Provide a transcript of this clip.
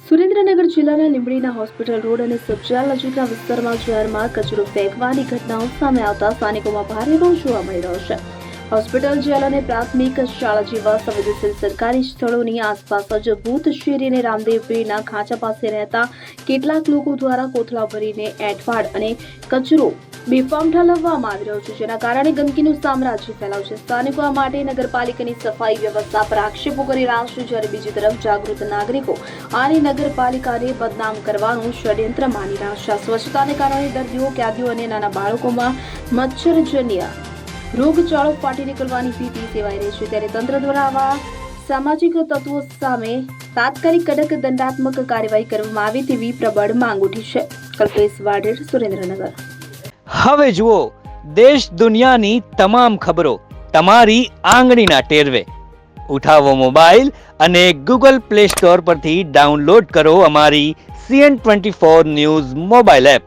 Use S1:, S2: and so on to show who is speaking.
S1: સુરેન્દ્રનગર જિલ્લાના લીંબડીના hospital road અને sub jail નજીકના વિસ્તારમાં જાહેરમાં કચરો ફેંકવાની ઘટનાઓ સામે આવતા સ્થાનિકોમાં ભારે રોષ જોવા મળી રહ્યો છે. હોસ્પિટલ, જેલ અને પ્રાથમિક શાળા જેવા સંવેદનશીલ સરકારી સ્થળોની આસપાસ જ ભૂત શેરી અને રામદેવ પીરના ખાંચા પાસે રહેતા કેટલાક લોકો દ્વારા કોથળા ભરીને એંઠવાડ અને કચરો બેફામ ઠાલવવામાં આવી રહ્યો છે, જેના કારણે ગંદકીનું સામ્રાજ્ય ફેલાયું છે. સ્થાનિકો આ માટે નગરપાલિકાની સફાઈ વ્યવસ્થા પર આક્ષેપો કરી રહ્યા છે, જ્યારે બીજી તરફ જાગૃત નાગરિકો આની નગરપાલિકાને બદનામ કરવાનું ષડયંત્ર માની રહ્યા છે. સ્વચ્છતાને કારણે દર્દીઓ, કેદીઓ અને નાના બાળકોમાં મચ્છરજન્ય રોગચાળો ફાટી નીકળવાની ભીતિ સેવાઈ રહી છે. ત્યારે તંત્ર દ્વારા આવા સામાજિક તત્વો સામે તાત્કાલિક કડક દંડાત્મક કાર્યવાહી કરવામાં આવે તેવી પ્રબળ માંગ ઉઠી છે. કલ્પેશ વાઢેર, સુરેન્દ્રનગર.
S2: હવે જુઓ દેશ દુનિયાની તમામ ખબરો તમારી આંગળીના ટેરવે. ઉઠાવો મોબાઈલ અને ગૂગલ પ્લે સ્ટોર પરથી ડાઉનલોડ કરો અમારી CN24 ન્યૂઝ મોબાઈલ એપ.